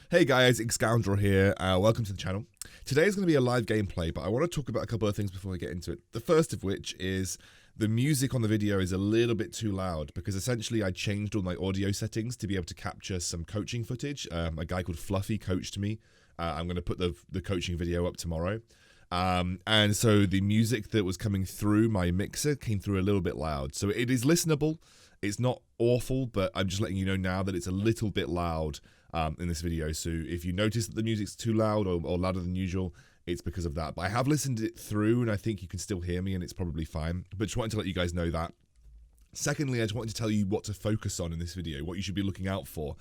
Hey guys, Excoundrel here, welcome to the channel. Today is going to be a live gameplay, but I want to talk about a couple of things before we get into it. The first of which is the music on the video is a little bit too loud because essentially I changed all my audio settings to be able to capture some coaching footage. A guy called Fluffy coached me. I'm going to put the coaching video up tomorrow. And so the music that was coming through my mixer came through a little bit loud. So it is listenable. It's not awful, but I'm just letting you know now that it's a little bit loud in this video. So if you notice that the music's too loud or louder than usual, it's because of that. But I have listened it through and I think you can still hear me and it's probably fine. But just wanted to let you guys know that. Secondly, I just wanted to tell you what to focus on in this video, what you should be looking out for.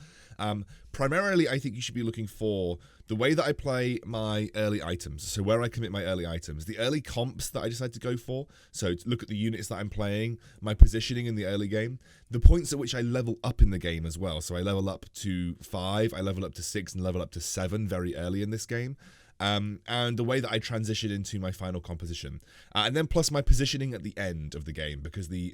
Primarily, I think you should be looking for the way that I play my early items. So where I commit my early items, the early comps that I decide to go for. So to look at the units that I'm playing, my positioning in the early game, the points at which I level up in the game as well. So I level up to 5, I level up to 6, and level up to 7 very early in this game. And the way that I transition into my final composition, and then plus my positioning at the end of the game, because the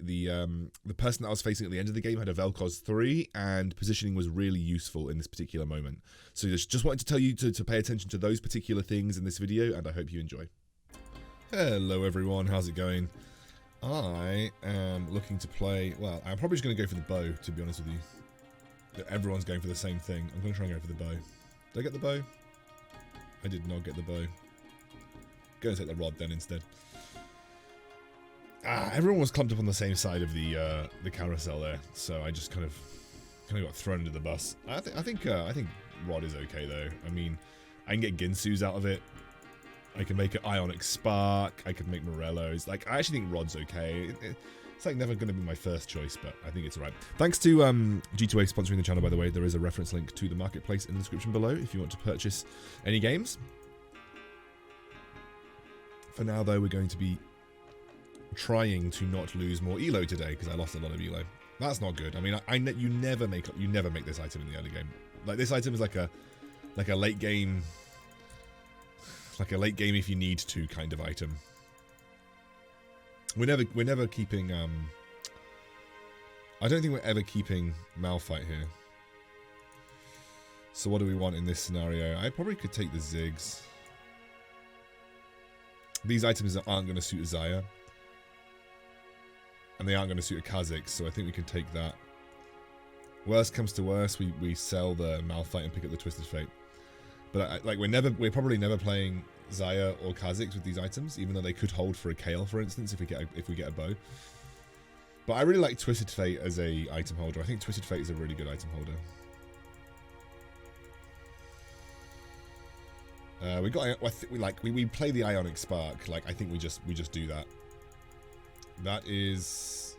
person that I was facing at the end of the game had a Vel'Koz 3, and positioning was really useful in this particular moment. So just wanted to tell you to pay attention to those particular things in this video, and I hope you enjoy. Hello everyone, how's it going? I am looking to play, well, I'm probably just going to go for the bow, to be honest with you. Everyone's going for the same thing. I'm going to try and go for the bow. Did I get the bow? I did not get the bow. Go and take the rod then instead. Everyone was clumped up on the same side of the carousel there, so I just kind of got thrown into the bus. I think rod is okay though. I mean, I can get Ginsu's out of it. I can make an Ionic Spark. I could make Morello's. Like, I actually think rod's okay. It's like never going to be my first choice, but I think it's alright. Thanks to G2A sponsoring the channel, by the way. There is a reference link to the marketplace in the description below if you want to purchase any games. For now, though, we're going to be trying to not lose more elo today because I lost a lot of elo. That's not good. I mean, you never make this item in the early game. Like, this item is like a late game, if you need to kind of item. We're never keeping, I don't think we're ever keeping Malphite here. So what do we want in this scenario? I probably could take the Ziggs. These items aren't going to suit a Xayah. And they aren't going to suit a Kha'Zix, so I think we can take that. Worst comes to worst, we sell the Malphite and pick up the Twisted Fate. But we're probably never playing Xayah or Kha'Zix with these items, even though they could hold for a KAYLE, for instance, if we get a bow. But I really like Twisted Fate as a item holder. I think Twisted Fate is a really good item holder. We play the Ionic Spark. Like, I think we just do that. That is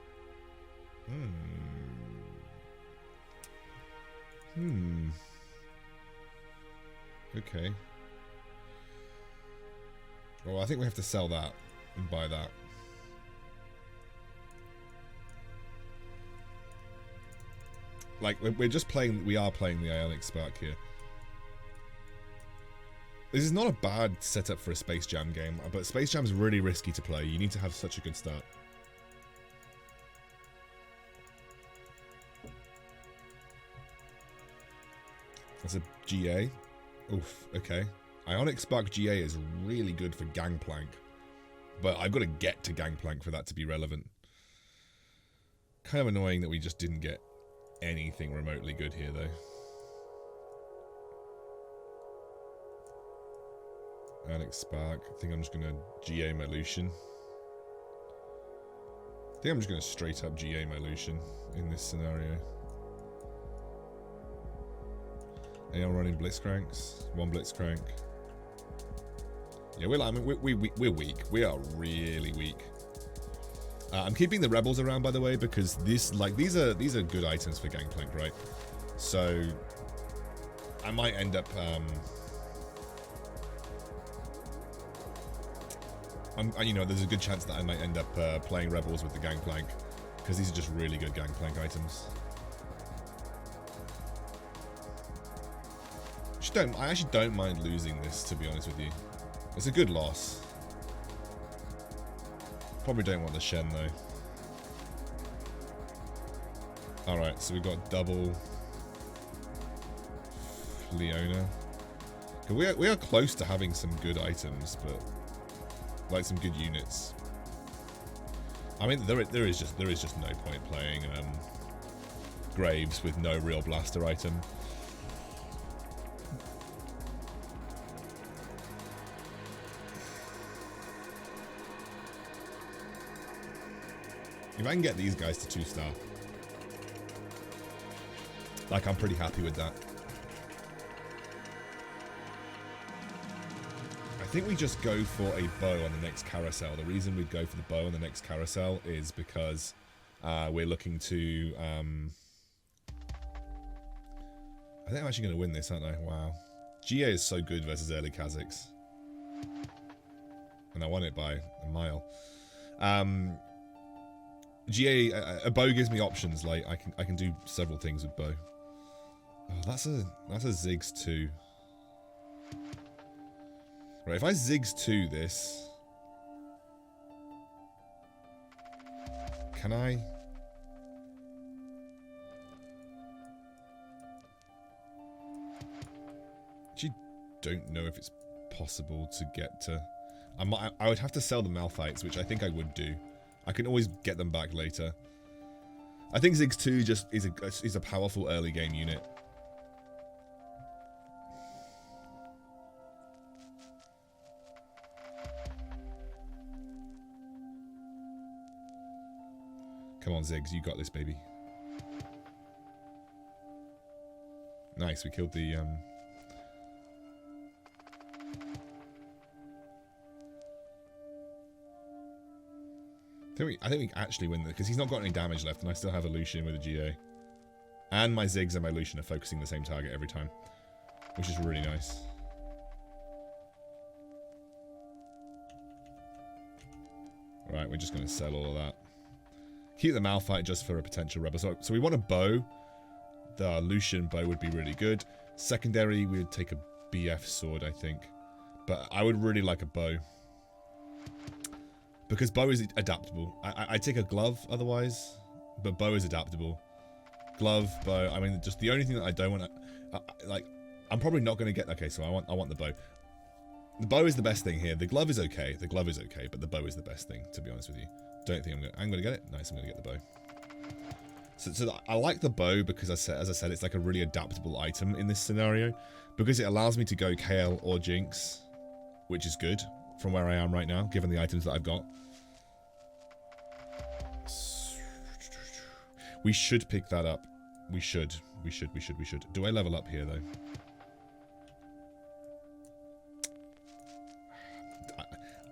okay. Well, I think we have to sell that and buy that. Like, we are playing the Ionic Spark here. This is not a bad setup for a Space Jam game, but Space Jam is really risky to play. You need to have such a good start. That's a GA. Oof, okay. Ionic Spark GA is really good for Gangplank, but I've got to get to Gangplank for that to be relevant. Kind of annoying that we just didn't get anything remotely good here, though. Ionic Spark. I think I'm just going to GA my Lucian. I think I'm just going to straight up GA my Lucian in this scenario. Anyone running Blitzcranks? One Blitzcrank. Yeah, we're weak. We are really weak. I'm keeping the Rebels around, by the way, because these are good items for Gangplank, right? So I might end up you know, there's a good chance that I might end up playing Rebels with the Gangplank because these are just really good Gangplank items. I actually don't mind losing this, to be honest with you. It's a good loss. Probably don't want the Shen though. Alright, so we've got double Leona. We are close to having some good items, but like some good units. I mean, there is just no point playing Graves with no real blaster item. If I can get these guys to 2-star, like, I'm pretty happy with that. I think we just go for a bow on the next carousel. The reason we go for the bow on the next carousel is because we're looking to... I think I'm actually going to win this, aren't I? Wow. GA is so good versus early Kazakhs. And I won it by a mile. GA, a bow gives me options. Like, I can do several things with bow. Oh, that's a Ziggs 2. Right, if I Ziggs 2 this, can I? Actually, don't know if it's possible to get to. I would have to sell the Malphites, which I think I would do. I can always get them back later. I think Ziggs 2 just is a powerful early game unit. Come on, Ziggs, you got this, baby. Nice, we killed the I think we actually win because he's not got any damage left, and I still have a Lucian with a GA. And my Ziggs and my Lucian are focusing the same target every time, which is really nice. Right, we're just going to sell all of that. Keep the Malphite just for a potential rebel. So we want a bow. The Lucian bow would be really good. Secondary, we would take a BF sword, I think. But I would really like a bow. Because bow is adaptable. I take a glove otherwise, but bow is adaptable. Glove, bow. I mean, just the only thing that I don't want to... like, I'm probably not going to get... Okay, so I want the bow. The bow is the best thing here. The glove is okay. The glove is okay, but the bow is the best thing, to be honest with you. Don't think I'm going to get it. Nice, I'm going to get the bow. So I like the bow because, as I said, it's like a really adaptable item in this scenario. Because it allows me to go KAYLE or Jinx, which is good from where I am right now, given the items that I've got. We should pick that up. We should. Do I level up here, though?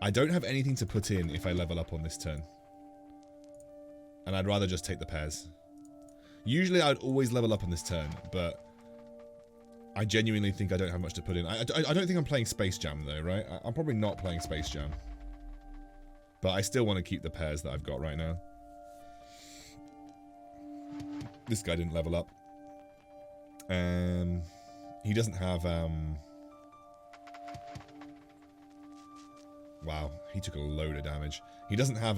I don't have anything to put in if I level up on this turn. And I'd rather just take the pairs. Usually I'd always level up on this turn, but I genuinely think I don't have much to put in. I don't think I'm playing Space Jam, though, right? I'm probably not playing Space Jam. But I still want to keep the pairs that I've got right now. This guy didn't level up. He doesn't have... Wow, he took a load of damage. He doesn't have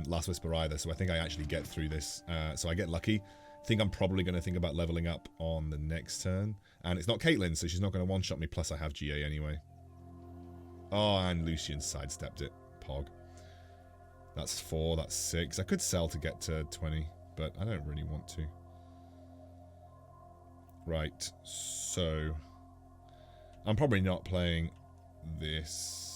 Last Whisper either, so I think I actually get through this. So I get lucky. I think I'm probably going to think about leveling up on the next turn. And it's not Caitlyn, so she's not going to one-shot me, plus I have GA anyway. Oh, and Lucian sidestepped it. Pog. That's 4, that's 6. I could sell to get to 20, but I don't really want to. Right, so... I'm probably not playing this...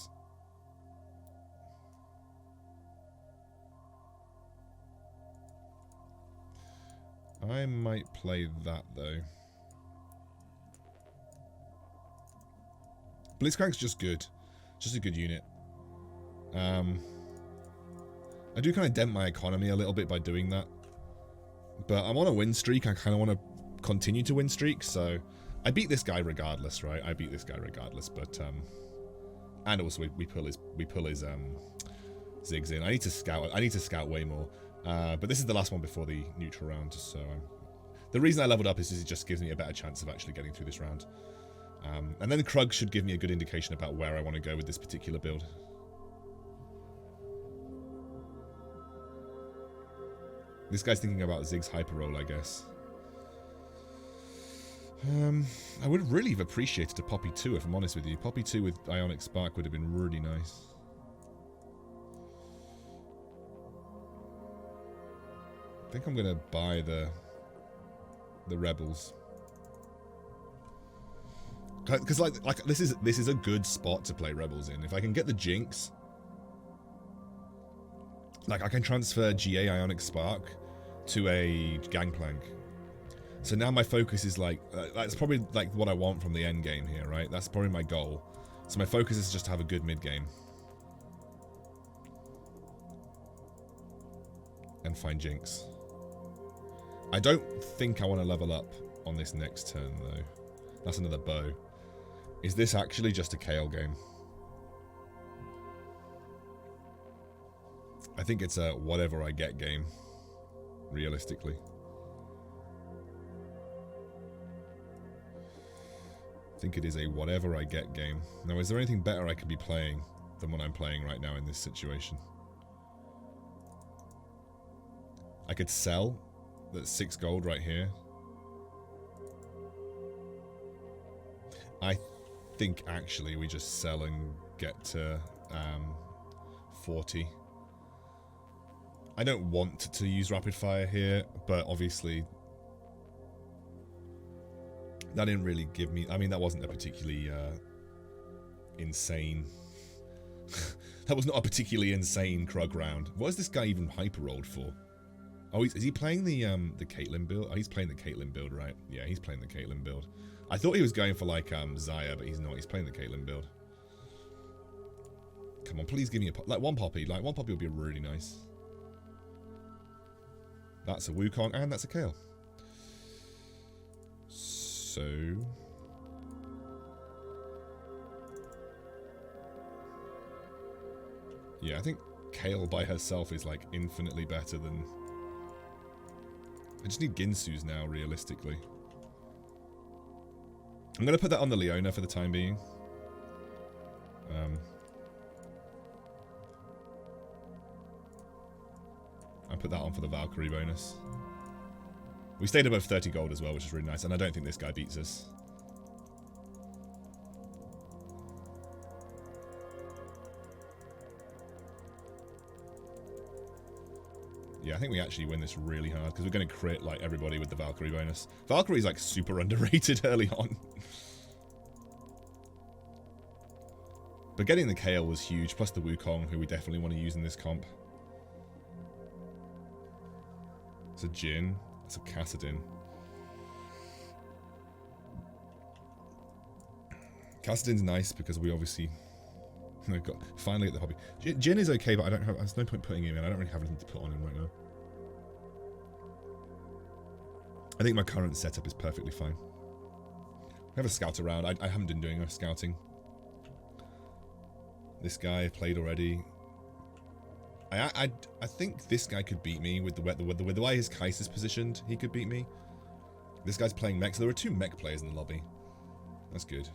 I might play that, though. Blitzcrank's just good. Just a good unit. I do kind of dent my economy a little bit by doing that. But I'm on a win streak. I kind of want to continue to win streak, so... I beat this guy regardless, right? I beat this guy regardless, but... and also, we pull his Ziggs in. I need to scout way more. But this is the last one before the neutral round, so the reason I leveled up is it just gives me a better chance of actually getting through this round. And then Krug should give me a good indication about where I want to go with this particular build. This guy's thinking about Ziggs hyper roll, I guess. I would really have appreciated a Poppy 2, if I'm honest with you. Poppy 2 with Ionic Spark would have been really nice. I think I'm gonna buy the Rebels. Because like this is a good spot to play Rebels in. If I can get the Jinx, like I can transfer GA Ionic Spark to a Gangplank. So now my focus is like that's probably like what I want from the end game here, right? That's probably my goal. So my focus is just to have a good mid game and find Jinx. I don't think I want to level up on this next turn though. That's another bow. Is this actually just a KAYLE game? I think it's a whatever I get game, realistically. I think it is a whatever I get game. Now, is there anything better I could be playing than what I'm playing right now in this situation? I could sell. That's 6 gold right here. I think actually we just sell and get to 40. I don't want to use rapid fire here, but obviously that didn't really give me... I mean, that wasn't a particularly insane... that was not a particularly insane Krug round. What is this guy even hyper-rolled for? Oh, is he playing the KAYLE build? Oh, he's playing the KAYLE build, right? Yeah, he's playing the KAYLE build. I thought he was going for like Xayah, but he's not. He's playing the KAYLE build. Come on, please give me a one Poppy. Like one Poppy would be really nice. That's a Wukong and that's a KAYLE. So yeah, I think KAYLE by herself is like infinitely better than... I just need Ginsu's now, realistically. I'm going to put that on the Leona for the time being. I'll put that on for the Valkyrie bonus. We stayed above 30 gold as well, which is really nice, and I don't think this guy beats us. Yeah, I think we actually win this really hard because we're going to crit like everybody with the Valkyrie bonus. Valkyrie's like super underrated early on. But getting the KAYLE was huge, plus the Wukong, who we definitely want to use in this comp. It's a Jhin. It's a Kassadin. Kassadin's nice because we obviously got finally get the hobby. Jhin is okay, but I don't have. There's no point putting him in. I don't really have anything to put on him right now. I think my current setup is perfectly fine. I have a scout around. I haven't been doing enough scouting. This guy played already. I think this guy could beat me with the way his Kai'Sa's positioned. He could beat me. This guy's playing mech, so there are 2 mech players in the lobby. That's good.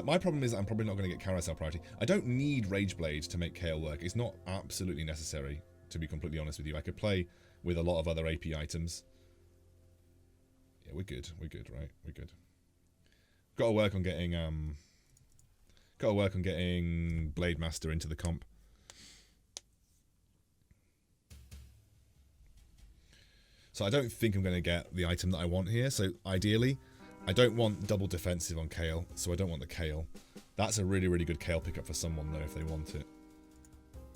My problem is that I'm probably not going to get carousel priority. I don't need Rageblade to make KAYLE work. It's not absolutely necessary, to be completely honest with you. I could play with a lot of other AP items. Yeah, we're good. We're good, right? We're good. Got to work on getting Blade Master into the comp. So I don't think I'm going to get the item that I want here. So ideally, I don't want double defensive on KAYLE, so I don't want the KAYLE. That's a really, really good KAYLE pickup for someone, though, if they want it.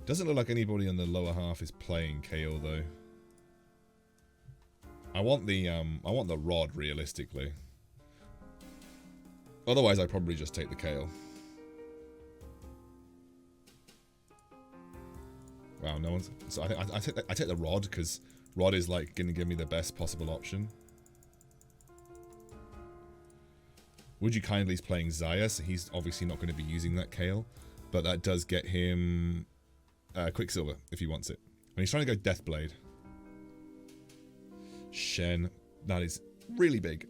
Doesn't look like anybody in the lower half is playing KAYLE, though. I want the rod, realistically. Otherwise, I'd probably just take the KAYLE. Wow, no one's... So I take the rod, because rod is, like, going to give me the best possible option. Would You Kindly's playing Xayah, so he's obviously not going to be using that KAYLE, but that does get him Quicksilver if he wants it. And he's trying to go Deathblade. Shen, that is really big.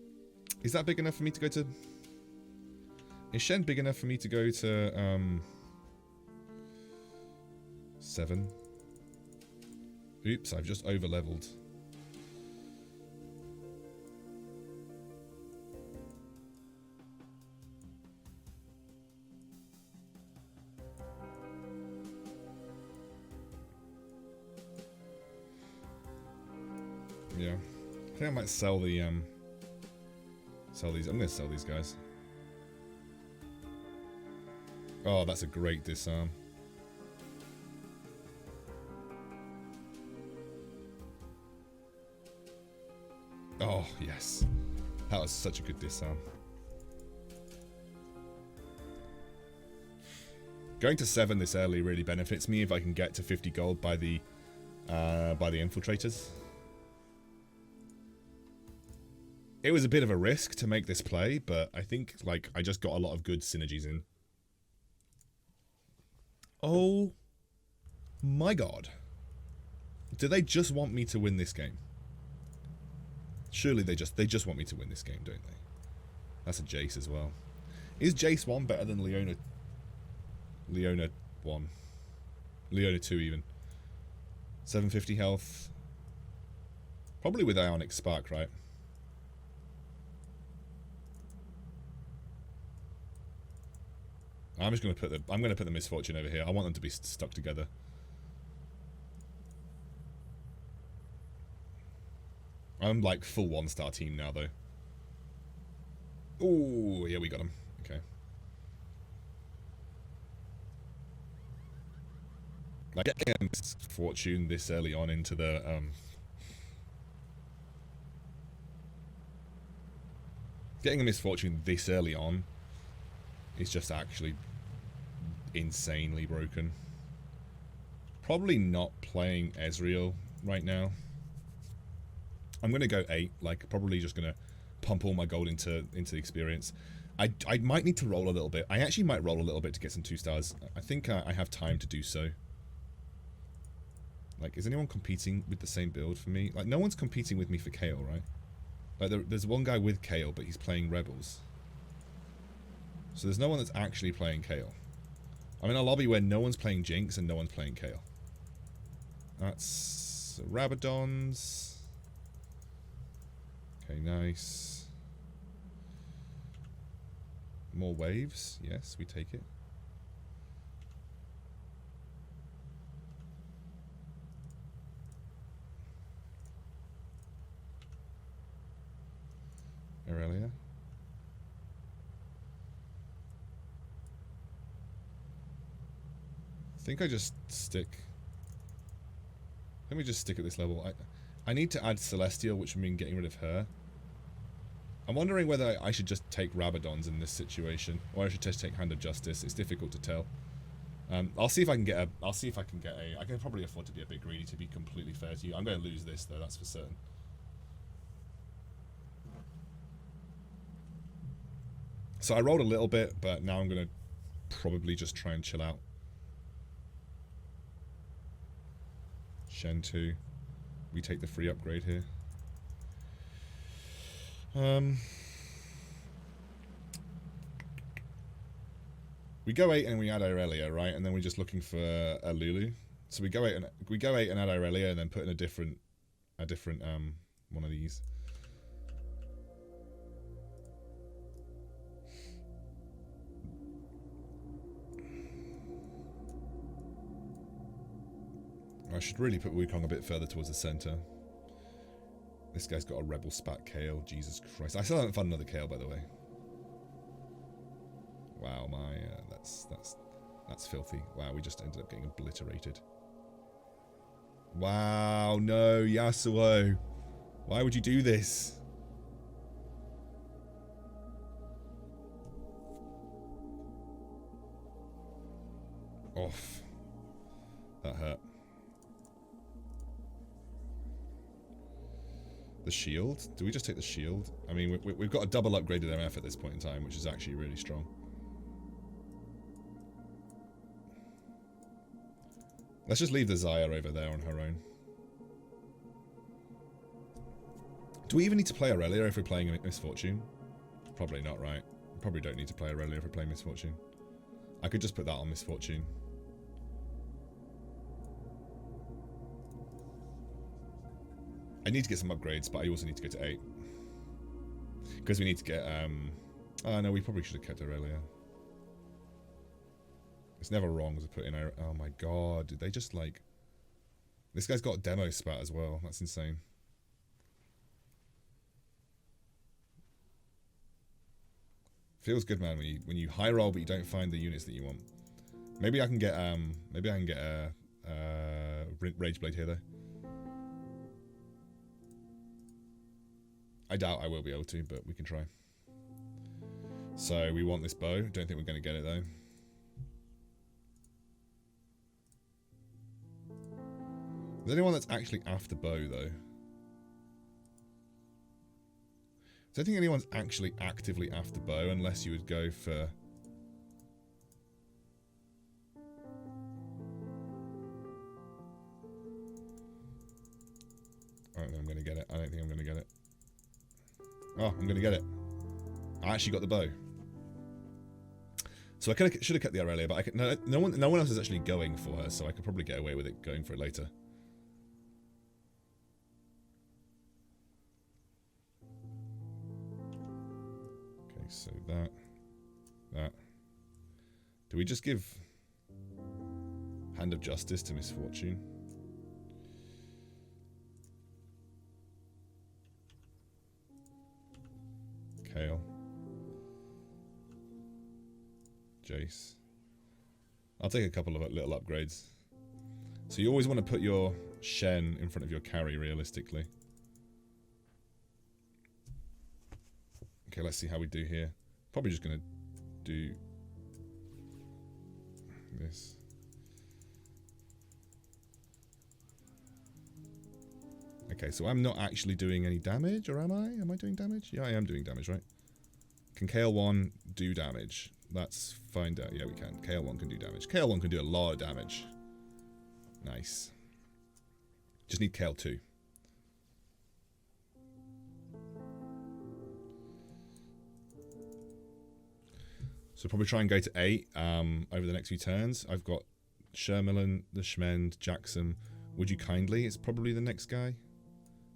Is that big enough for me to go to... Is Shen big enough for me to go to 7? Oops, I've just over-leveled. Yeah. I think I might sell the sell these. I'm gonna sell these guys. Oh, that's a great disarm. Oh, yes. That was such a good disarm. Going to 7 this early really benefits me if I can get to 50 gold by the infiltrators. It was a bit of a risk to make this play, but I think like I just got a lot of good synergies in. Oh my god. Do they just want me to win this game? Surely they just want me to win this game, don't they? That's a Jace as well. Is Jace 1 better than Leona 1? Leona 2 even. 750 health. Probably with Ionic Spark, right? I'm just gonna put the Misfortune over here. I want them to be stuck together. I'm like full 1-star team now though. Oh yeah, we got him. Okay. Like getting a Misfortune this early on into the getting a Misfortune this early on is just actually insanely broken. Probably not playing Ezreal right now. I'm gonna go 8, like probably just gonna pump all my gold into the experience. I might need to roll a little bit. I actually might roll a little bit to get some 2 stars. I think I have time to do so. Like, is anyone competing with the same build for me? Like, no one's competing with me for KAYLE, right? Like, there's one guy with KAYLE, but he's playing Rebels. So there's no one that's actually playing KAYLE. I'm in a lobby where no one's playing Jinx and no one's playing KAYLE. That's Rabadons. Okay, nice. More waves. Yes, we take it. Aurelia. I think I just stick. Let me just stick at this level. I need to add Celestial, which would mean getting rid of her. I'm wondering whether I should just take Rabadons in this situation, or I should just take Hand of Justice. It's difficult to tell. I'll see if I can get a. I can probably afford to be a bit greedy, to be completely fair to you. I'm going to lose this though, that's for certain. So I rolled a little bit, but now I'm going to probably just try and chill out. Shen 2. We take the free upgrade here. We go 8 and we add Aurelia, right? And then we're just looking for a Lulu. So we go 8 and add Aurelia, and then put in a different one of these. I should really put Wukong a bit further towards the center. This guy's got a Rebel Spat KAYLE. Jesus Christ. I still haven't found another KAYLE, by the way. Wow, my that's filthy. Wow, we just ended up getting obliterated. Wow, no, Yasuo. Why would you do this? Off. That hurt. The shield? Do we just take the shield? I mean, we've got a double upgraded MF at this point in time, which is actually really strong. Let's just leave the Xayah over there on her own. Do we even need to play Aurelia if we're playing a Misfortune? Probably not, right? We probably don't need to play Aurelia if we're playing Misfortune. I could just put that on Misfortune. I need to get some upgrades, but I also need to go to 8. Because we need to get, oh no, we probably should have kept Aurelia. It's never wrong to put in, oh my god, did they just like... This guy's got demo spat as well, that's insane. Feels good, man, when you high roll but you don't find the units that you want. Maybe I can get a Rage Blade here though. I doubt I will be able to, but we can try. So we want this bow. Don't think we're going to get it though. Is there anyone that's actually after bow though? I don't think anyone's actually actively after bow unless you would go for... I don't think I'm going to get it. I don't think I'm going to get it. Oh, I'm going to get it. I actually got the bow. So I should have kept the Aurelia, but no one else is actually going for her, so I could probably get away with it going for it later. Okay, so that. Do we just give Hand of Justice to Misfortune? KAYLE. Jace. I'll take a couple of little upgrades. So you always want to put your Shen in front of your carry, realistically. Okay, let's see how we do here. Probably just going to do this. Okay, so I'm not actually doing any damage, or am I? Am I doing damage? Yeah, I am doing damage, right? Can KAYLE 1 do damage? Let's find out. Yeah, we can. KAYLE 1 can do damage. KAYLE 1 can do a lot of damage. Nice. Just need KAYLE 2. So probably try and go to 8 over the next few turns. I've got Shermillan, the Schmend, Jackson. Would you kindly? It's probably the next guy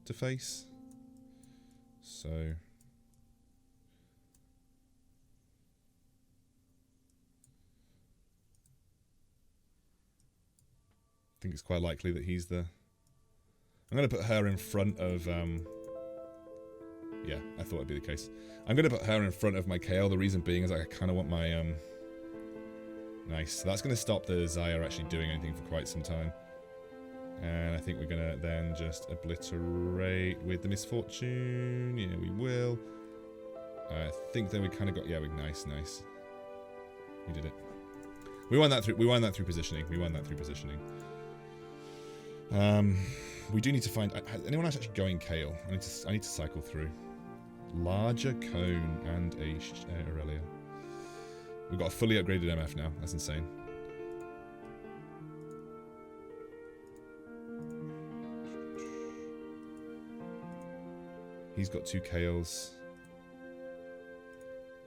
to face. So I think it's quite likely that he's the... I'm going to put her in front of... Yeah, I thought it'd be the case. I'm going to put her in front of my KAYLE. The reason being is I kind of want my... Nice. So that's going to stop the Xayah actually doing anything for quite some time. And I think we're going to then just obliterate with the Misfortune. Yeah, we will. I think then we kind of got... Yeah, nice. We did it. We won that through positioning. We do need to find... Has anyone else actually going KAYLE? I need to cycle through. Larger Cone and a Aurelia. We've got a fully upgraded MF now. That's insane. He's got 2 KAYLEs.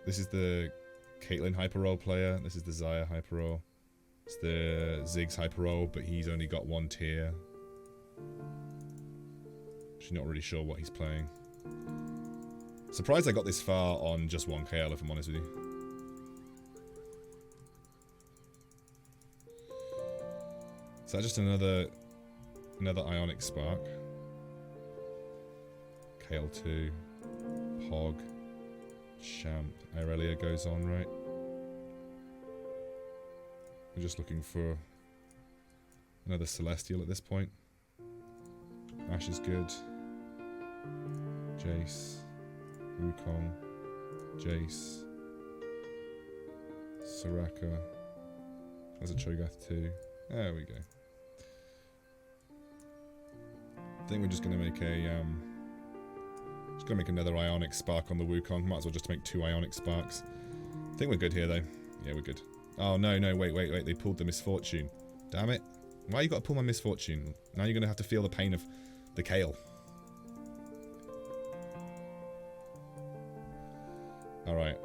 This is the Caitlyn hyper-roll player. This is the Xayah hyper-roll. It's the Ziggs hyper-roll, but he's only got 1 tier. Actually not really sure what he's playing. Surprised I got this far on just 1 KAYLE, if I'm honest with you. Is that just another Ionic Spark? KAYLE 2. Pog. Champ. Aurelia goes on, right? We're just looking for another Celestial at this point. Ash is good. Jace. Wukong. Jace. Soraka. There's a Cho'Gath too. There we go. I think we're just gonna make a just gonna make another Ionic Spark on the Wukong. Might as well just make 2 Ionic Sparks. I think we're good here though. Yeah, we're good. Oh no, wait. They pulled the Misfortune. Damn it. Why you gotta pull my Misfortune? Now you're gonna have to feel the pain of the KAYLE. Alright,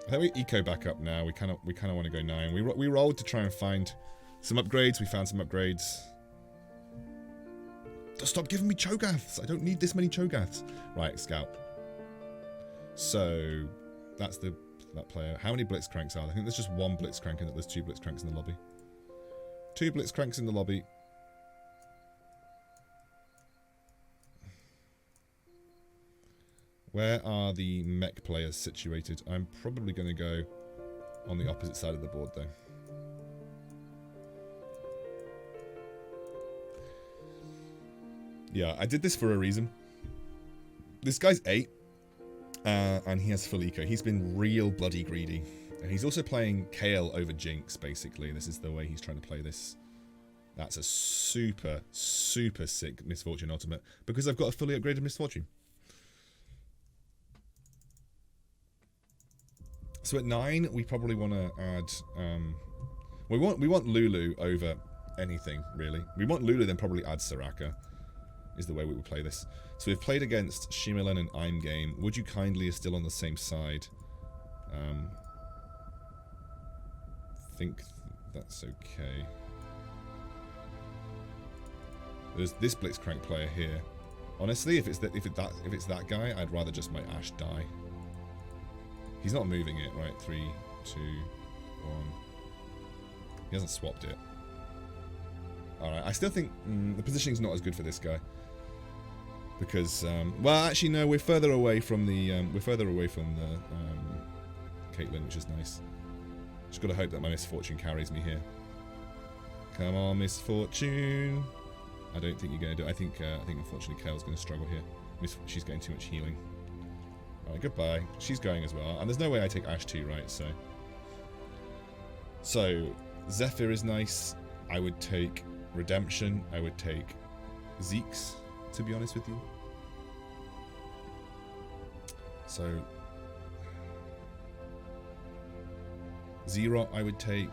I think we eco back up now. We kinda wanna go 9. We rolled to try and find some upgrades. We found some upgrades. Stop giving me Cho'Gaths! I don't need this many Cho'Gaths. Right, Scout. So that's that player. How many Blitzcranks are there? I think there's just 1 Blitzcrank and there's 2 Blitzcranks in the lobby. 2 Blitzcranks in the lobby. Where are the mech players situated? I'm probably going to go on the opposite side of the board, though. Yeah, I did this for a reason. This guy's 8, and he has full eco. He's been real bloody greedy. And he's also playing KAYLE over Jinx, basically. This is the way he's trying to play this. That's a super, super sick Misfortune ultimate, because I've got a fully upgraded Misfortune. So at 9, we probably want to add... we want Lulu over anything, really. We want Lulu, then probably add Soraka, is the way we would play this. So we've played against Shimilan and I'm Game. Would You Kindly is still on the same side. Think that's okay. There's this Blitzcrank player here. Honestly, if it's that guy, I'd rather just my Ashe die. He's not moving it, right? 3, 2, 1. He hasn't swapped it. Alright, I still think the positioning's not as good for this guy. Because, well, actually, no, we're further away from the, Caitlyn, which is nice. Just gotta hope that my Misfortune carries me here. Come on, Misfortune. I don't think you're gonna do it. I think unfortunately KAYLE's gonna struggle here. She's getting too much healing. Alright, goodbye. She's going as well. And there's no way I take Ashe too, right? So Zephyr is nice. I would take Redemption. I would take Zeke's, to be honest with you. So Zerot I would take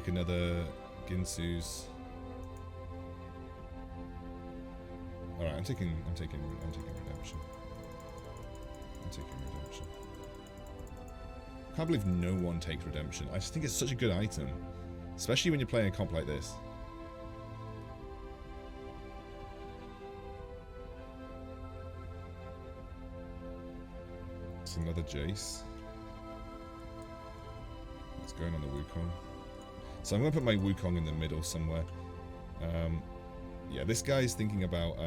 another Ginsu's. Alright, I'm taking Redemption. I'm taking Redemption. Can't believe no one takes Redemption. I just think it's such a good item. Especially when you're playing a comp like this. It's another Jace. It's going on the Wukong. So I'm going to put my Wukong in the middle somewhere. Yeah, this guy's thinking about...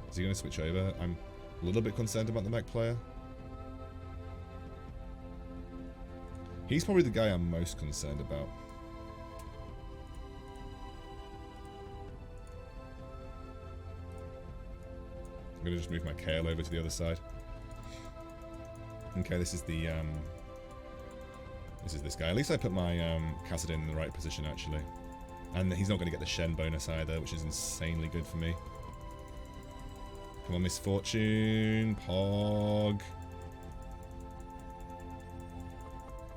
is he going to switch over? I'm a little bit concerned about the mech player. He's probably the guy I'm most concerned about. I'm going to just move my KAYLE over to the other side. Okay, this is the... this is this guy. At least I put my Kassadin in the right position, actually. And he's not going to get the Shen bonus either, which is insanely good for me. Come on, Misfortune. Pog.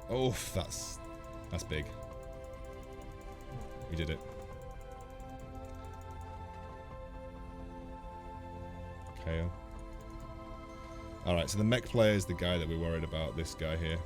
Oh, that's big. We did it. KAYLE. Alright, so the mech player is the guy that we're worried about, this guy here.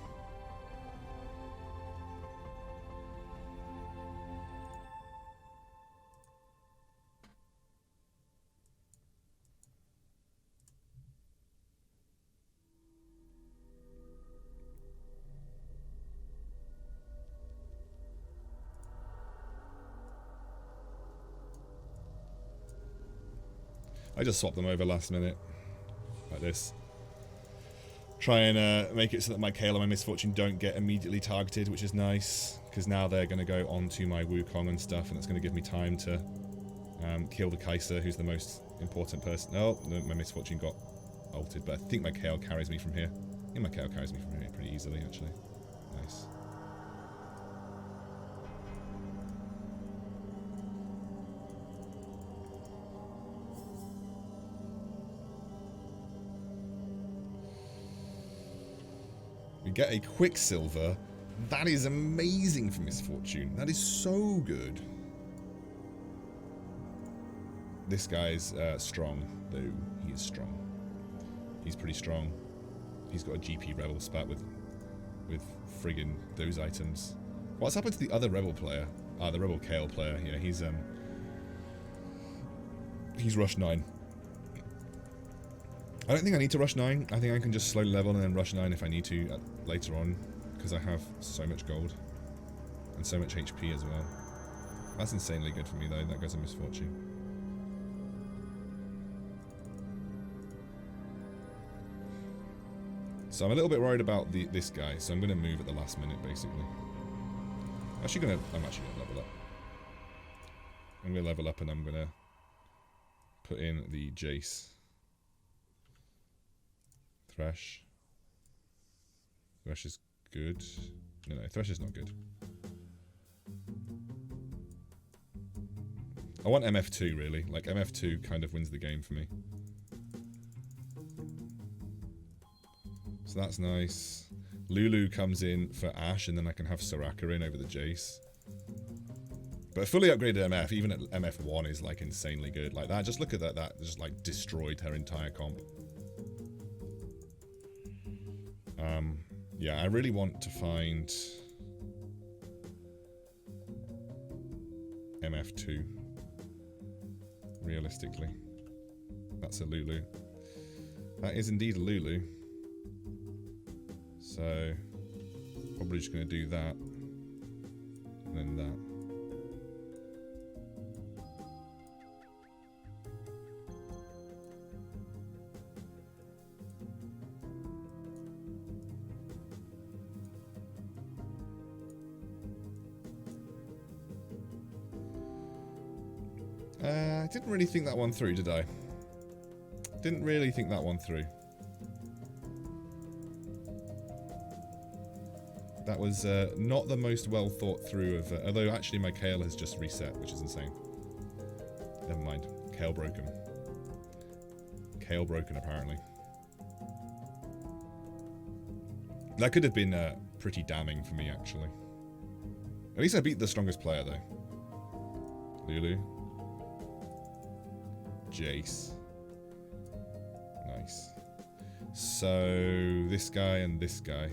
I just swapped them over last minute, like this. Try and make it so that my KAYLE and my Misfortune don't get immediately targeted, which is nice, because now they're going to go onto my Wukong and stuff, and it's going to give me time to kill the Kai'Sa, who's the most important person. Oh, no, my Misfortune got ulted, but I think my KAYLE carries me from here. I think my KAYLE carries me from here pretty easily, actually. Nice. We get a Quicksilver. That is amazing for Misfortune. That is so good. This guy's strong, though. He is strong. He's pretty strong. He's got a GP Rebel spat with friggin' those items. What's happened to the other Rebel player? Ah, the Rebel KAYLE player. Yeah, he's rush 9. I don't think I need to rush 9. I think I can just slowly level and then rush 9 if I need to later on, because I have so much gold and so much HP as well. That's insanely good for me though. That goes a Misfortune. So I'm a little bit worried about this guy, so I'm going to move at the last minute, basically. I'm actually going to level up. I'm going to level up and I'm going to put in the Jace. Thresh. Thresh is good. No, Thresh is not good. I want MF2, really. Like, MF2 kind of wins the game for me. So that's nice. Lulu comes in for Ashe, and then I can have Soraka in over the Jace. But a fully upgraded MF, even at MF1, is like insanely good. Like that, just look at that. That just like destroyed her entire comp. Yeah, I really want to find MF2. Realistically, that's a Lulu. That is indeed a Lulu. So, probably just going to do that. And then that. I didn't really think that one through, did I? Didn't really think that one through. That was not the most well thought through of... although actually my KAYLE has just reset, which is insane. Never mind. KAYLE broken. KAYLE broken, apparently. That could have been pretty damning for me, actually. At least I beat the strongest player, though. Lulu. Jace. Nice. So, this guy and this guy.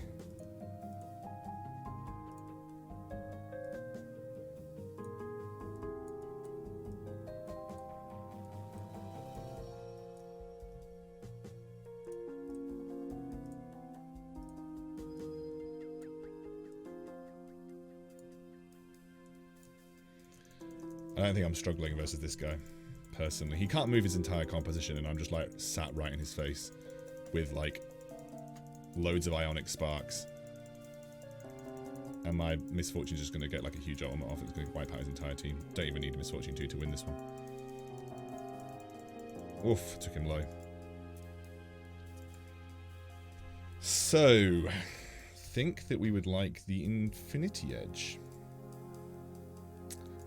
I don't think I'm struggling versus this guy, personally. He can't move his entire composition, and I'm just like sat right in his face with like loads of ionic sparks. And my Misfortune's just going to get like a huge ultimate off. It's going to wipe out his entire team. Don't even need a Misfortune 2 to win this one. Oof, took him low. So, think that we would like the Infinity Edge.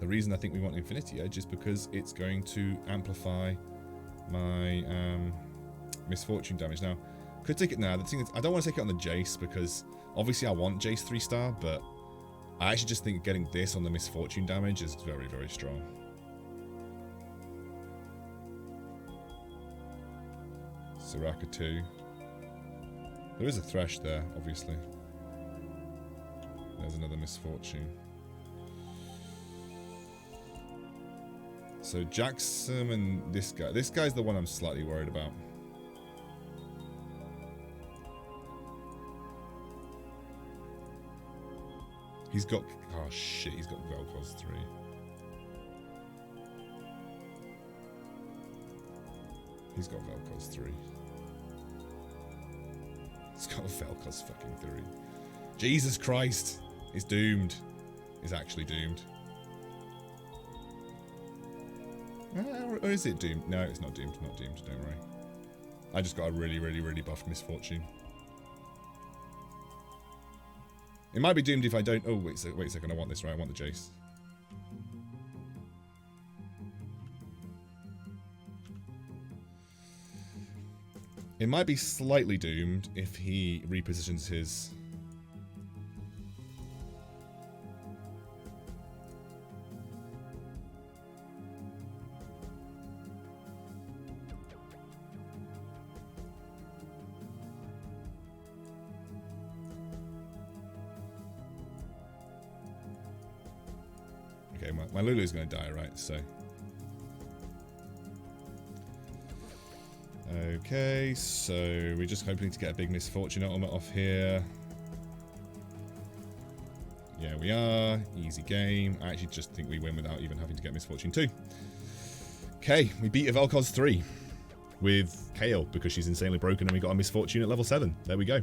The reason I think we want Infinity Edge is because it's going to amplify my Misfortune damage. Now, could take it now. The thing is, I don't want to take it on the Jace because obviously I want Jace 3-star, but I actually just think getting this on the Misfortune damage is very, very strong. Soraka 2. There is a Thresh there, obviously. There's another Misfortune. So Jackson and this guy. This guy's the one I'm slightly worried about. He's got... oh shit, he's got Vel'Koz 3. He's got Vel'Koz 3. He's got Vel'Koz fucking 3. Jesus Christ! He's doomed. He's actually doomed. Or is it doomed? No, it's not doomed. Not doomed, don't worry. I just got a really, really, really buffed Misfortune. It might be doomed if I don't... oh, wait a second. I want this, right? I want the Jace. It might be slightly doomed if he repositions his... okay, my Lulu's going to die, right? So... okay, so we're just hoping to get a big Misfortune ultimate off here. Yeah, we are. Easy game. I actually just think we win without even having to get Misfortune 2. Okay, we beat a Vel'Koz 3. with KAYLE because she's insanely broken and we got a Misfortune at level 7. There we go.